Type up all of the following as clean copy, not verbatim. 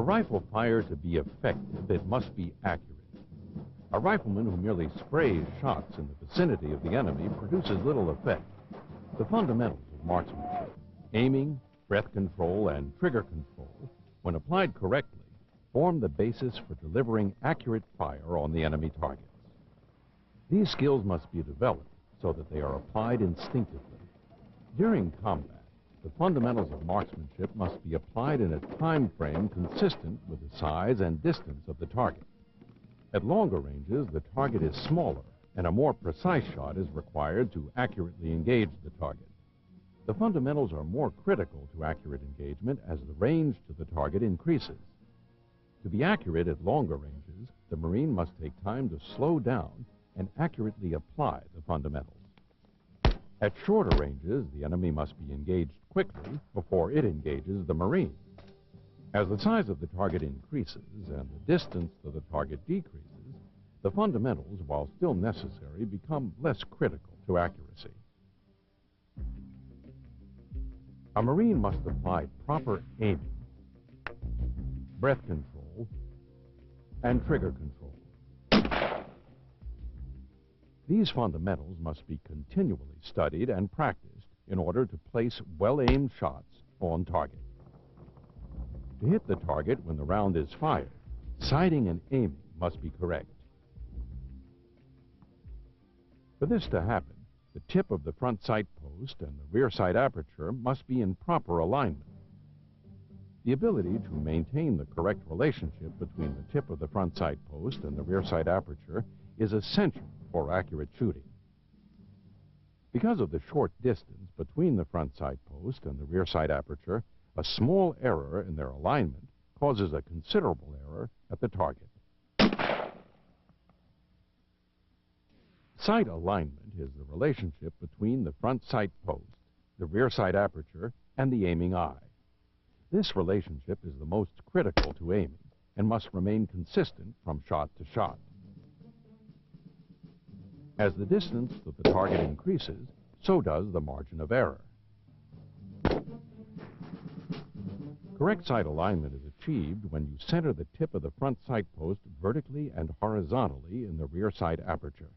rifle fire to be effective, it must be accurate. A rifleman who merely sprays shots in the vicinity of the enemy produces little effect. The fundamentals of marksmanship, aiming, breath control, and trigger control, when applied correctly, form the basis for delivering accurate fire on the enemy targets. These skills must be developed so that they are applied instinctively. During combat, the fundamentals of marksmanship must be applied in a time frame consistent with the size and distance of the target. At longer ranges, the target is smaller, and a more precise shot is required to accurately engage the target. The fundamentals are more critical to accurate engagement as the range to the target increases. To be accurate at longer ranges, the Marine must take time to slow down and accurately apply the fundamentals. At shorter ranges, the enemy must be engaged quickly before it engages the Marine. As the size of the target increases and the distance to the target decreases, the fundamentals, while still necessary, become less critical to accuracy. A Marine must apply proper aiming, breath control, and trigger control. These fundamentals must be continually studied and practiced in order to place well-aimed shots on target. To hit the target when the round is fired, sighting and aiming must be correct. For this to happen, the tip of the front sight post and the rear sight aperture must be in proper alignment. The ability to maintain the correct relationship between the tip of the front sight post and the rear sight aperture is essential for accurate shooting. Because of the short distance between the front sight post and the rear sight aperture, a small error in their alignment causes a considerable error at the target. Sight alignment is the relationship between the front sight post, the rear sight aperture, and the aiming eye. This relationship is the most critical to aiming and must remain consistent from shot to shot. As the distance to the target increases, so does the margin of error. Correct sight alignment is achieved when you center the tip of the front sight post vertically and horizontally in the rear sight aperture.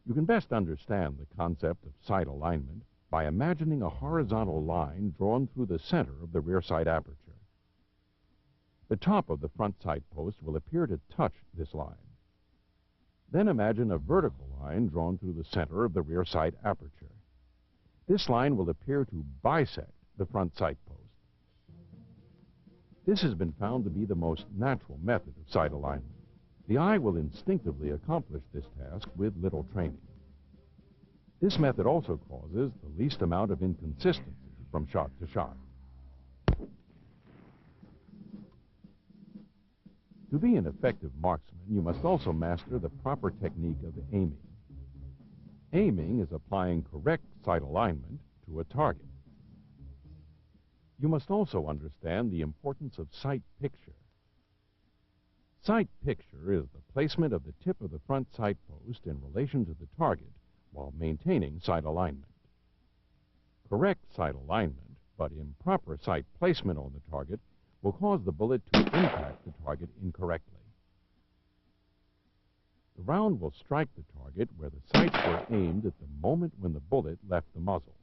You can best understand the concept of sight alignment by imagining a horizontal line drawn through the center of the rear sight aperture. The top of the front sight post will appear to touch this line. Then imagine a vertical line drawn through the center of the rear sight aperture. This line will appear to bisect the front sight post. This has been found to be the most natural method of sight alignment. The eye will instinctively accomplish this task with little training. This method also causes the least amount of inconsistency from shot to shot. To be an effective marksman, you must also master the proper technique of aiming. Aiming is applying correct sight alignment to a target. You must also understand the importance of sight picture. Sight picture is the placement of the tip of the front sight post in relation to the target while maintaining sight alignment. Correct sight alignment, but improper sight placement on the target will cause the bullet to impact the target incorrectly. The round will strike the target where the sights were aimed at the moment when the bullet left the muzzle.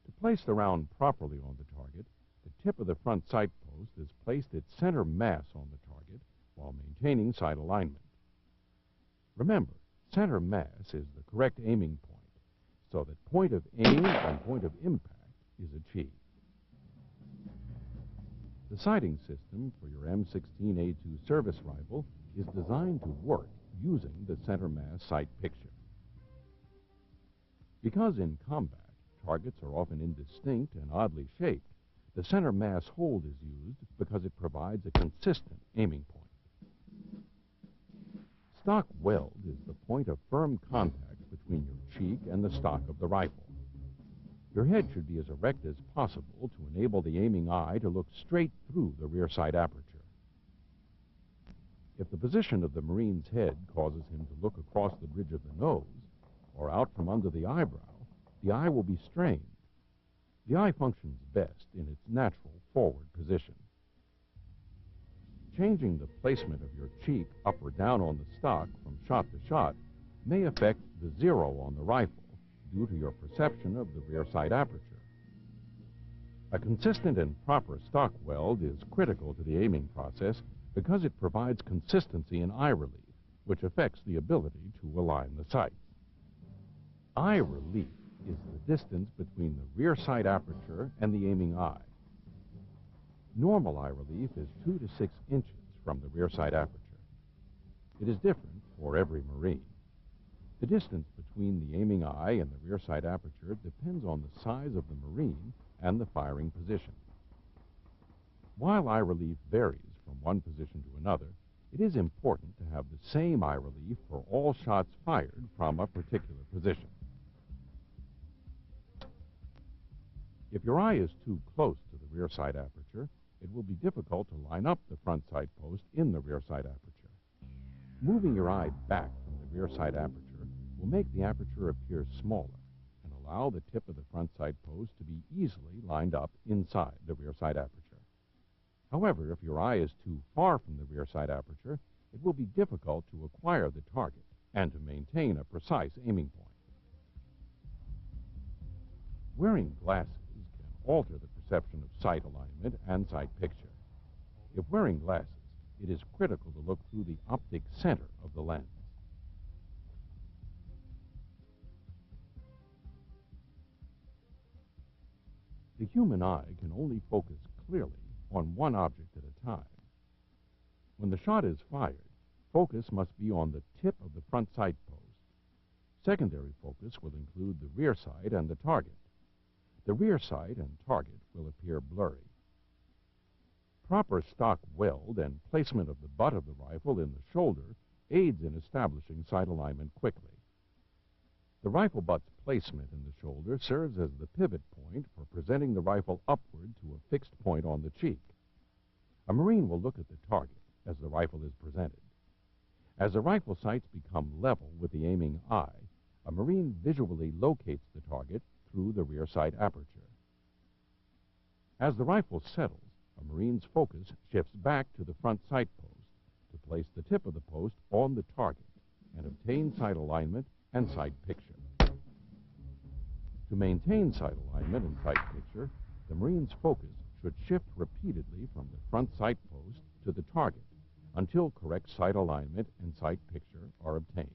To place the round properly on the target, the tip of the front sight post is placed at center mass on the target while maintaining sight alignment. Remember, center mass is the correct aiming point, so that point of aim and point of impact is achieved. The sighting system for your M16A2 service rifle is designed to work using the center mass sight picture. Because in combat, targets are often indistinct and oddly shaped, the center mass hold is used because it provides a consistent aiming point. Stock weld is the point of firm contact between your cheek and the stock of the rifle. Your head should be as erect as possible to enable the aiming eye to look straight through the rear sight aperture. If the position of the Marine's head causes him to look across the bridge of the nose or out from under the eyebrow, the eye will be strained. The eye functions best in its natural forward position. Changing the placement of your cheek up or down on the stock from shot to shot may affect the zero on the rifle due to your perception of the rear sight aperture. A consistent and proper stock weld is critical to the aiming process because it provides consistency in eye relief, which affects the ability to align the sights. Eye relief is the distance between the rear sight aperture and the aiming eye. Normal eye relief is 2 to 6 inches from the rear sight aperture. It is different for every Marine. The distance between the aiming eye and the rear sight aperture depends on the size of the Marine and the firing position. While eye relief varies from one position to another, it is important to have the same eye relief for all shots fired from a particular position. If your eye is too close to the rear sight aperture, it will be difficult to line up the front sight post in the rear sight aperture. Moving your eye back from the rear sight aperture will make the aperture appear smaller and allow the tip of the front sight post to be easily lined up inside the rear sight aperture. However, if your eye is too far from the rear sight aperture, it will be difficult to acquire the target and to maintain a precise aiming point. Wearing glasses can alter the perception of sight alignment and sight picture. If wearing glasses, it is critical to look through the optic center of the lens. The human eye can only focus clearly on one object at a time. When the shot is fired, focus must be on the tip of the front sight post. Secondary focus will include the rear sight and the target. The rear sight and target will appear blurry. Proper stock weld and placement of the butt of the rifle in the shoulder aids in establishing sight alignment quickly. The rifle butt's placement in the shoulder serves as the pivot point for presenting the rifle upward to a fixed point on the cheek. A Marine will look at the target as the rifle is presented. As the rifle sights become level with the aiming eye, a Marine visually locates the target through the rear sight aperture. As the rifle settles, a Marine's focus shifts back to the front sight post to place the tip of the post on the target and obtain sight alignment and sight picture. To maintain sight alignment and sight picture, the Marine's focus should shift repeatedly from the front sight post to the target until correct sight alignment and sight picture are obtained.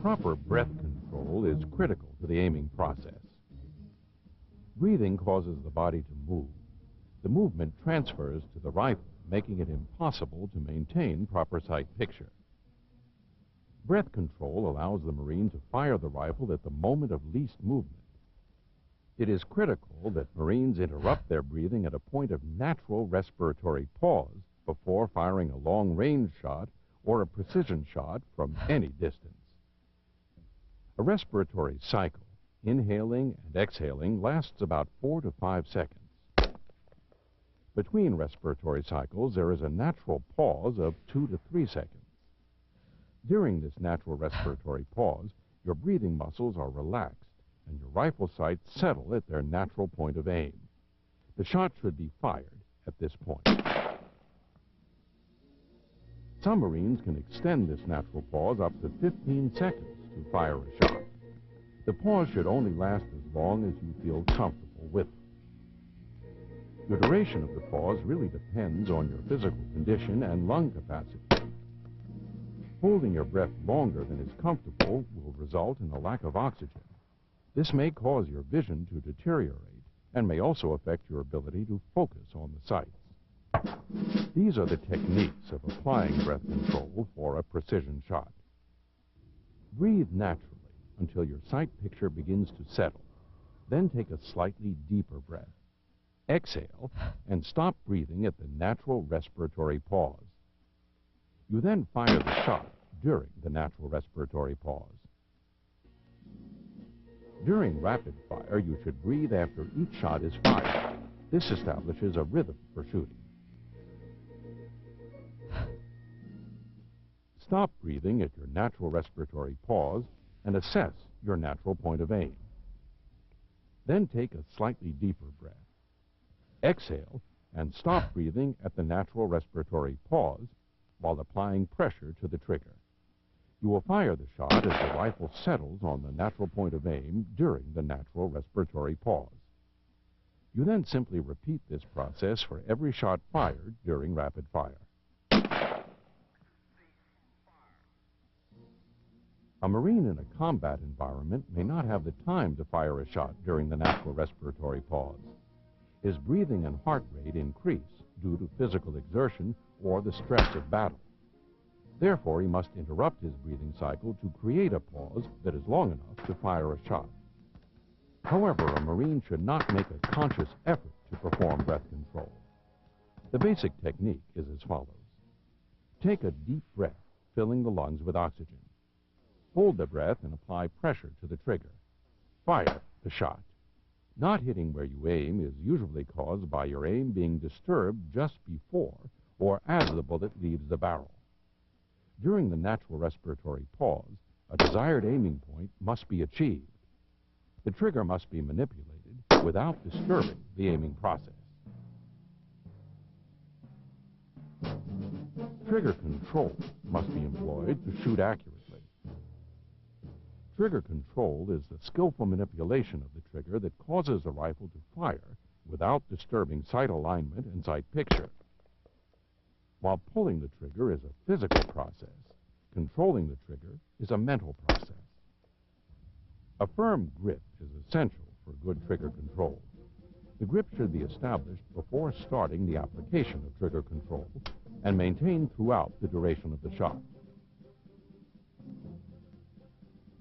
Proper breath control is critical to the aiming process. Breathing causes the body to move. The movement transfers to the rifle, making it impossible to maintain proper sight picture. Breath control allows the Marine to fire the rifle at the moment of least movement. It is critical that Marines interrupt their breathing at a point of natural respiratory pause before firing a long-range shot or a precision shot from any distance. A respiratory cycle, inhaling and exhaling, lasts about 4 to 5 seconds. Between respiratory cycles, there is a natural pause of 2 to 3 seconds. During this natural respiratory pause, your breathing muscles are relaxed and your rifle sights settle at their natural point of aim. The shot should be fired at this point. Some Marines can extend this natural pause up to 15 seconds to fire a shot. The pause should only last as long as you feel comfortable with it. The duration of the pause really depends on your physical condition and lung capacity. Holding your breath longer than is comfortable will result in a lack of oxygen. This may cause your vision to deteriorate and may also affect your ability to focus on the sights. These are the techniques of applying breath control for a precision shot. Breathe naturally until your sight picture begins to settle. Then take a slightly deeper breath. Exhale and stop breathing at the natural respiratory pause. You then fire the shot during the natural respiratory pause. During rapid fire, you should breathe after each shot is fired. This establishes a rhythm for shooting. Stop breathing at your natural respiratory pause and assess your natural point of aim. Then take a slightly deeper breath. Exhale and stop breathing at the natural respiratory pause while applying pressure to the trigger. You will fire the shot as the rifle settles on the natural point of aim during the natural respiratory pause. You then simply repeat this process for every shot fired during rapid fire. A Marine in a combat environment may not have the time to fire a shot during the natural respiratory pause. His breathing and heart rate increase due to physical exertion or the stress of battle. Therefore, he must interrupt his breathing cycle to create a pause that is long enough to fire a shot. However, a Marine should not make a conscious effort to perform breath control. The basic technique is as follows. Take a deep breath, filling the lungs with oxygen. Hold the breath and apply pressure to the trigger. Fire the shot. Not hitting where you aim is usually caused by your aim being disturbed just before or as the bullet leaves the barrel. During the natural respiratory pause, a desired aiming point must be achieved. The trigger must be manipulated without disturbing the aiming process. Trigger control must be employed to shoot accurately. Trigger control is the skillful manipulation of the trigger that causes the rifle to fire without disturbing sight alignment and sight picture. While pulling the trigger is a physical process, controlling the trigger is a mental process. A firm grip is essential for good trigger control. The grip should be established before starting the application of trigger control and maintained throughout the duration of the shot.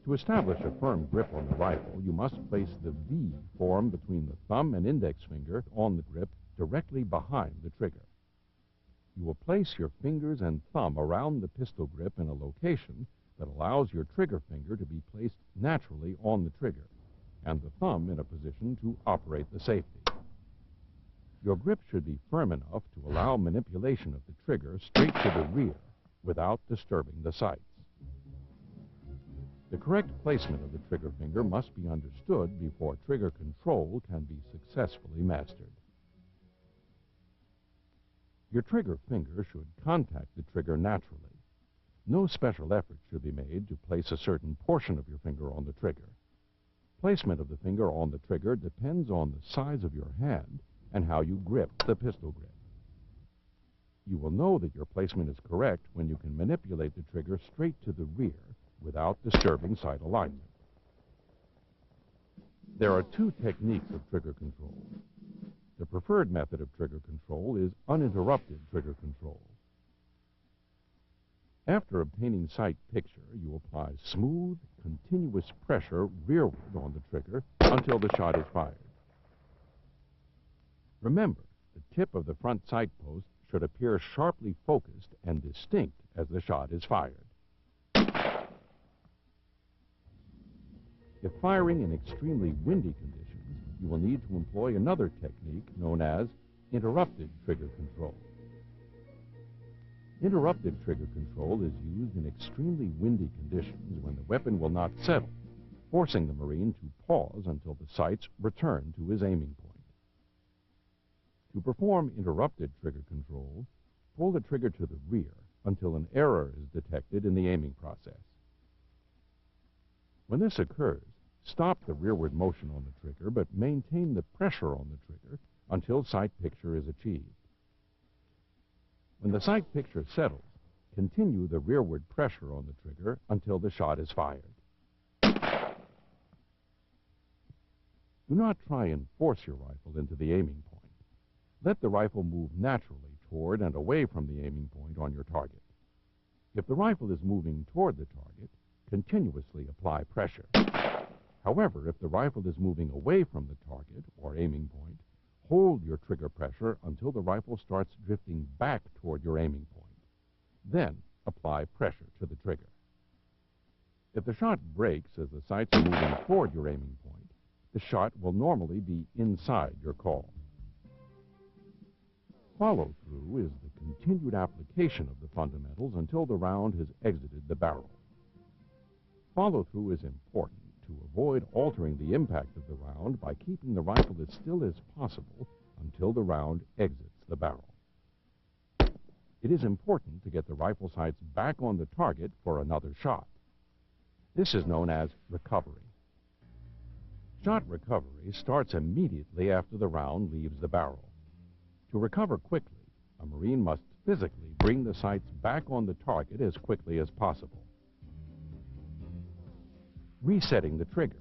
To establish a firm grip on the rifle, you must place the V formed between the thumb and index finger on the grip directly behind the trigger. You will place your fingers and thumb around the pistol grip in a location that allows your trigger finger to be placed naturally on the trigger, and the thumb in a position to operate the safety. Your grip should be firm enough to allow manipulation of the trigger straight to the rear without disturbing the sights. The correct placement of the trigger finger must be understood before trigger control can be successfully mastered. Your trigger finger should contact the trigger naturally. No special effort should be made to place a certain portion of your finger on the trigger. Placement of the finger on the trigger depends on the size of your hand and how you grip the pistol grip. You will know that your placement is correct when you can manipulate the trigger straight to the rear without disturbing sight alignment. There are two techniques of trigger control. The preferred method of trigger control is uninterrupted trigger control. After obtaining sight picture, you apply smooth, continuous pressure rearward on the trigger until the shot is fired. Remember, the tip of the front sight post should appear sharply focused and distinct as the shot is fired. If firing in extremely windy conditions, you will need to employ another technique known as interrupted trigger control. Interrupted trigger control is used in extremely windy conditions when the weapon will not settle, forcing the Marine to pause until the sights return to his aiming point. To perform interrupted trigger control, pull the trigger to the rear until an error is detected in the aiming process. When this occurs, stop the rearward motion on the trigger, but maintain the pressure on the trigger until sight picture is achieved. When the sight picture settles, continue the rearward pressure on the trigger until the shot is fired. Do not try and force your rifle into the aiming point. Let the rifle move naturally toward and away from the aiming point on your target. If the rifle is moving toward the target, continuously apply pressure. However, if the rifle is moving away from the target or aiming point, hold your trigger pressure until the rifle starts drifting back toward your aiming point. Then apply pressure to the trigger. If the shot breaks as the sights are moving toward your aiming point, the shot will normally be inside your call. Follow-through is the continued application of the fundamentals until the round has exited the barrel. Follow-through is important to avoid altering the impact of the round by keeping the rifle as still as possible until the round exits the barrel. It is important to get the rifle sights back on the target for another shot. This is known as recovery. Shot recovery starts immediately after the round leaves the barrel. To recover quickly, a Marine must physically bring the sights back on the target as quickly as possible. Resetting the trigger.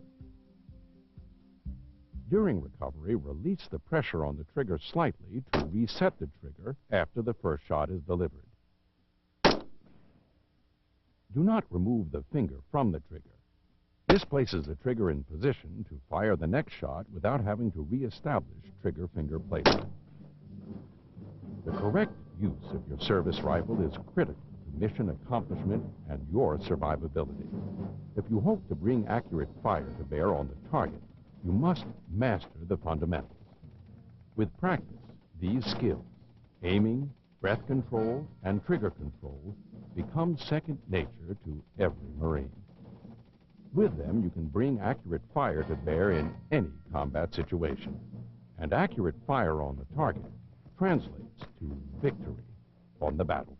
During recovery, release the pressure on the trigger slightly to reset the trigger after the first shot is delivered. Do not remove the finger from the trigger. This places the trigger in position to fire the next shot without having to re-establish trigger finger placement. The correct use of your service rifle is critical to mission accomplishment and your survivability. If you hope to bring accurate fire to bear on the target, you must master the fundamentals. With practice, these skills, aiming, breath control, and trigger control, become second nature to every Marine. With them, you can bring accurate fire to bear in any combat situation. And accurate fire on the target translates to victory on the battlefield.